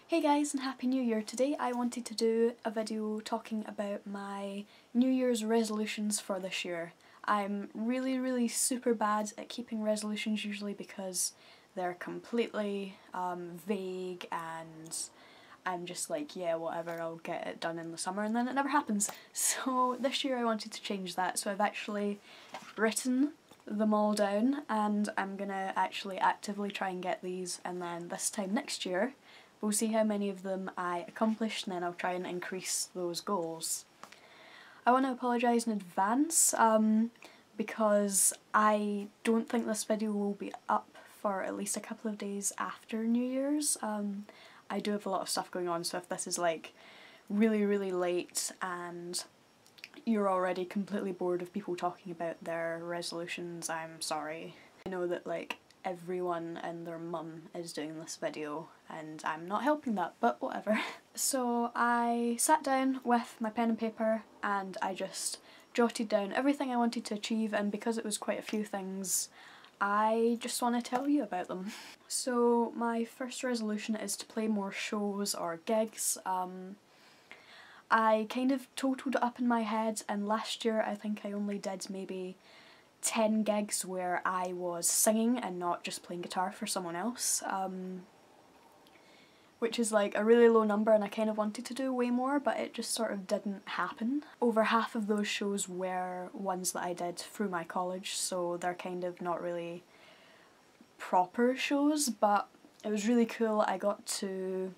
Hey guys and Happy New Year! Today I wanted to do a video talking about my New Year's resolutions for this year. I'm really super bad at keeping resolutions usually because they're completely vague and I'm just like, yeah, whatever, I'll get it done in the summer, and then it never happens. So this year I wanted to change that, so I've actually written them all down and I'm gonna actually actively try and get these, and then this time next year we'll see how many of them I accomplished and then I'll try and increase those goals. I want to apologise in advance because I don't think this video will be up for at least a couple of days after New Year's. I do have a lot of stuff going on, so if this is like really late and you're already completely bored of people talking about their resolutions, I'm sorry. I know that like everyone and their mum is doing this video and I'm not helping that, but whatever. So I sat down with my pen and paper and I just jotted down everything I wanted to achieve, and because it was quite a few things, I just want to tell you about them. So my first resolution is to play more shows or gigs. I kind of totaled it up in my head, and last year I think I only did maybe 10 gigs where I was singing and not just playing guitar for someone else, which is like a really low number, and I kind of wanted to do way more but it just sort of didn't happen. Over half of those shows were ones that I did through my college, so they're kind of not really proper shows, but it was really cool. I got to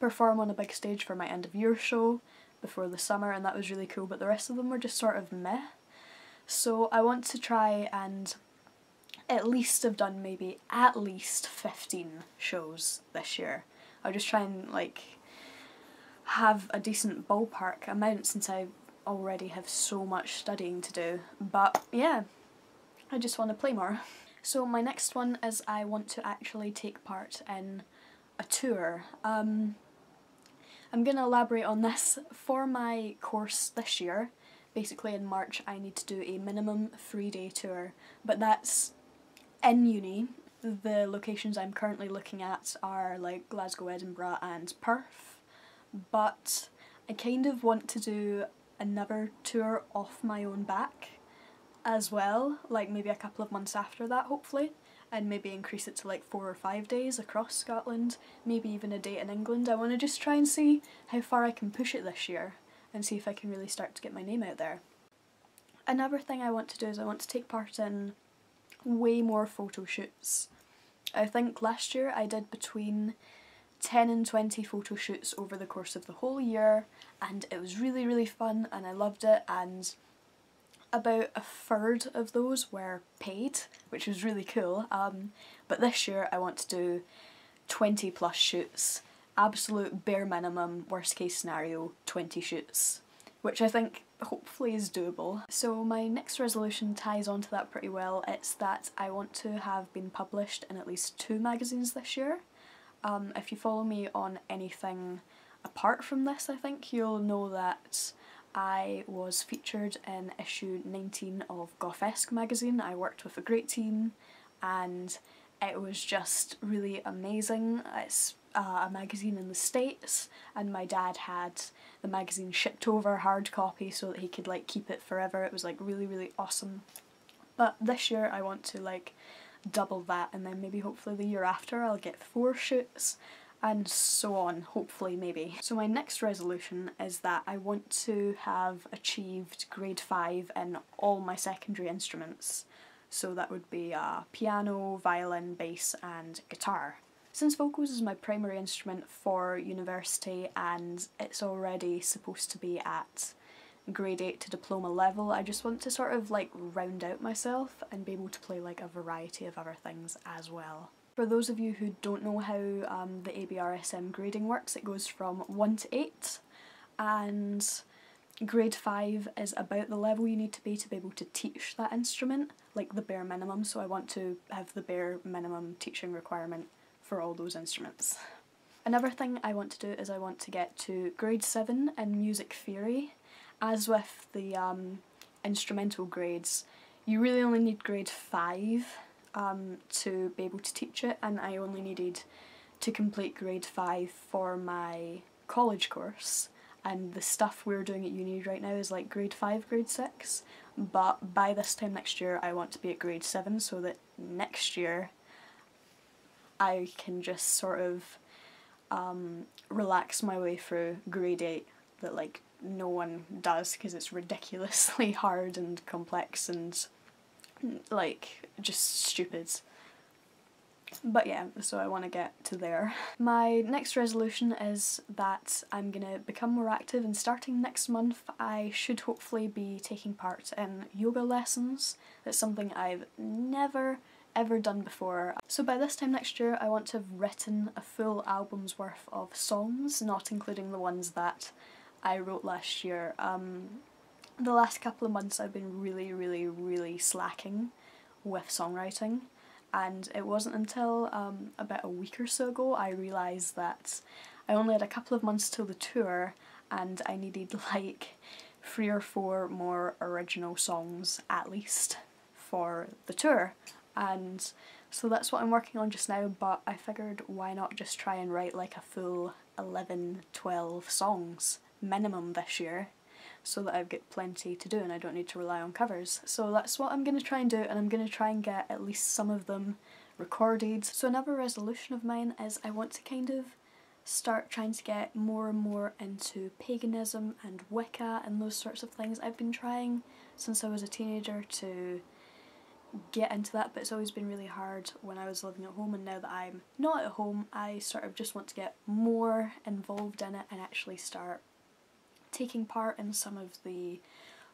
perform on a big stage for my end of year show before the summer and that was really cool, but the rest of them were just sort of meh. So I want to try and at least have done maybe at least 15 shows this year. I'll just try and like have a decent ballpark amount since I already have so much studying to do, but yeah, I just want to play more. So my next one is I want to actually take part in a tour. I'm going to elaborate on this. For my course this year, basically in March I need to do a minimum 3-day tour, but that's in uni. The locations I'm currently looking at are like Glasgow, Edinburgh and Perth, but I kind of want to do another tour off my own back as well, like maybe a couple of months after that hopefully, and maybe increase it to like 4 or 5 days across Scotland, maybe even a day in England. I want to just try and see how far I can push it this year and see if I can really start to get my name out there. Another thing I want to do is I want to take part in way more photo shoots. I think last year I did between 10 and 20 photo shoots over the course of the whole year, and it was really fun and I loved it, and about a third of those were paid, which was really cool. But this year I want to do 20 plus shoots, absolute bare minimum, worst case scenario 20 shoots, which I think hopefully is doable. So my next resolution ties onto that pretty well. It's that I want to have been published in at least 2 magazines this year. If you follow me on anything apart from this, I think you'll know that I was featured in issue 19 of Gothesque magazine. I worked with a great team and it was just really amazing. It's a magazine in the States and my dad had the magazine shipped over hard copy so that he could like keep it forever. It was like really awesome. But this year I want to like double that, and then maybe hopefully the year after I'll get 4 shoots and so on, hopefully, maybe. So my next resolution is that I want to have achieved grade 5 in all my secondary instruments. So that would be piano, violin, bass and guitar. Since vocals is my primary instrument for university and it's already supposed to be at grade 8 to diploma level, I just want to sort of like round out myself and be able to play like a variety of other things as well. For those of you who don't know how the ABRSM grading works, it goes from 1 to 8 and grade 5 is about the level you need to be able to teach that instrument, like the bare minimum, so I want to have the bare minimum teaching requirement for all those instruments. Another thing I want to do is I want to get to grade 7 in music theory. As with the instrumental grades, you really only need grade 5 to be able to teach it, and I only needed to complete grade 5 for my college course, and the stuff we're doing at uni right now is like grade 5, grade 6, but by this time next year I want to be at grade 7 so that next year I can just sort of relax my way through grade 8 that like no one does because it's ridiculously hard and complex and like just stupid. But yeah, so I want to get to there. My next resolution is that I'm gonna become more active, and starting next month I should hopefully be taking part in yoga lessons. That's something I've never ever done before. So by this time next year I want to have written a full album's worth of songs, not including the ones that I wrote last year. The last couple of months I've been really slacking with songwriting, and it wasn't until about a week or so ago I realised that I only had a couple of months till the tour and I needed like 3 or 4 more original songs at least for the tour, and so that's what I'm working on just now, but I figured why not just try and write like a full 11-12 songs minimum this year, so that I've got plenty to do and I don't need to rely on covers. So that's what I'm going to try and do, and I'm going to try and get at least some of them recorded. So another resolution of mine is I want to kind of start trying to get more and more into paganism and Wicca and those sorts of things. I've been trying since I was a teenager to get into that, but it's always been really hard when I was living at home, and now that I'm not at home I sort of just want to get more involved in it and actually start taking part in some of the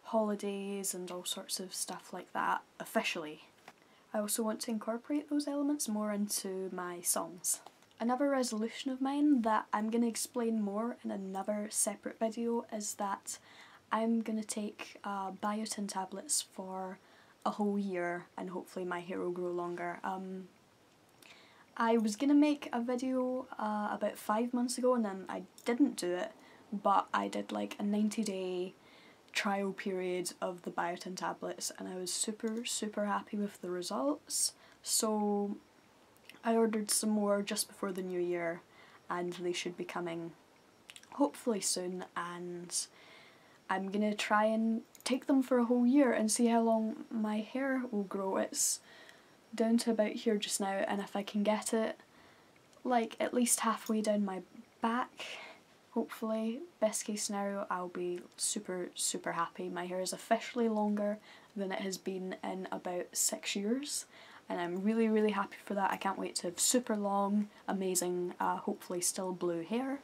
holidays and all sorts of stuff like that officially. I also want to incorporate those elements more into my songs. Another resolution of mine that I'm going to explain more in another separate video is that I'm going to take biotin tablets for a whole year and hopefully my hair will grow longer. I was going to make a video about 5 months ago and then I didn't do it, but I did like a 90-day trial period of the biotin tablets and I was super happy with the results, so I ordered some more just before the new year and they should be coming hopefully soon, and I'm gonna try and take them for a whole year and see how long my hair will grow. It's down to about here just now, and if I can get it like at least halfway down my back, hopefully, best case scenario, I'll be super happy. My hair is officially longer than it has been in about 6 years and I'm really happy for that. I can't wait to have super long, amazing, hopefully still blue hair.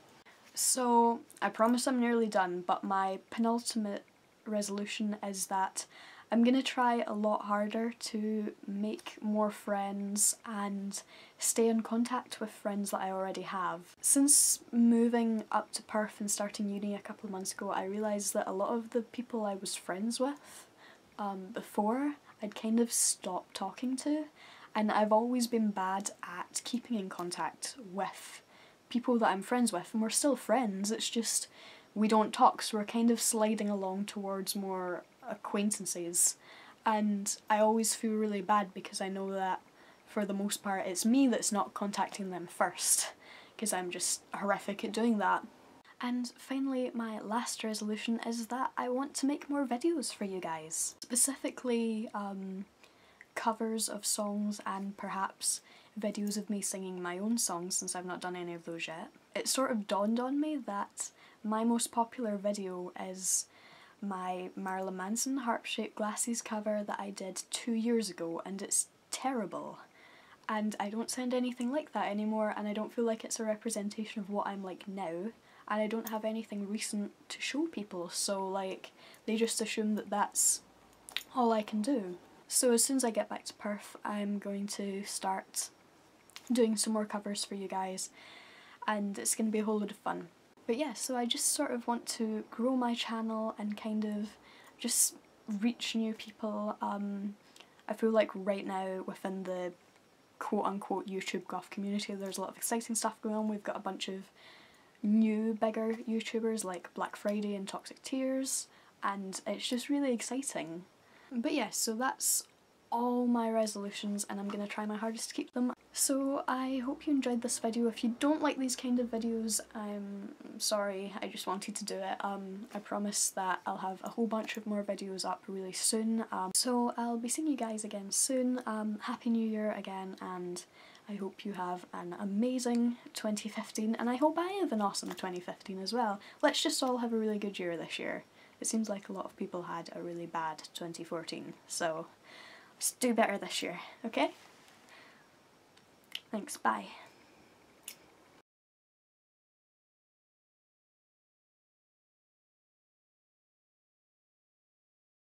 So I promise I'm nearly done, but my penultimate resolution is that I'm going to try a lot harder to make more friends and stay in contact with friends that I already have. Since moving up to Perth and starting uni a couple of months ago, I realised that a lot of the people I was friends with before, I'd kind of stopped talking to, and I've always been bad at keeping in contact with people that I'm friends with, and we're still friends, it's just we don't talk, so we're kind of sliding along towards more acquaintances, and I always feel really bad because I know that for the most part it's me that's not contacting them first, because I'm just horrific at doing that. And finally, my last resolution is that I want to make more videos for you guys, specifically covers of songs and perhaps videos of me singing my own songs, since I've not done any of those yet. It sort of dawned on me that my most popular video is my Marilyn Manson Harp-Shaped Glasses cover that I did 2 years ago, and it's terrible. And I don't sound anything like that anymore, and I don't feel like it's a representation of what I'm like now, and I don't have anything recent to show people, so like they just assume that that's all I can do. So as soon as I get back to Perth, I'm going to start doing some more covers for you guys, and it's going to be a whole lot of fun. But yeah, so I just sort of want to grow my channel and kind of just reach new people. I feel like right now within the quote-unquote YouTube goth community there's a lot of exciting stuff going on. We've got a bunch of new bigger YouTubers like Black Friday and Toxic Tears, and it's just really exciting. But yeah, so that's all my resolutions and I'm going to try my hardest to keep them. So I hope you enjoyed this video. If you don't like these kind of videos, I'm sorry, I just wanted to do it. I promise that I'll have a whole bunch of more videos up really soon. So I'll be seeing you guys again soon. Happy New Year again, and I hope you have an amazing 2015, and I hope I have an awesome 2015 as well. Let's just all have a really good year this year. It seems like a lot of people had a really bad 2014, so let's do better this year, okay? Thanks, bye.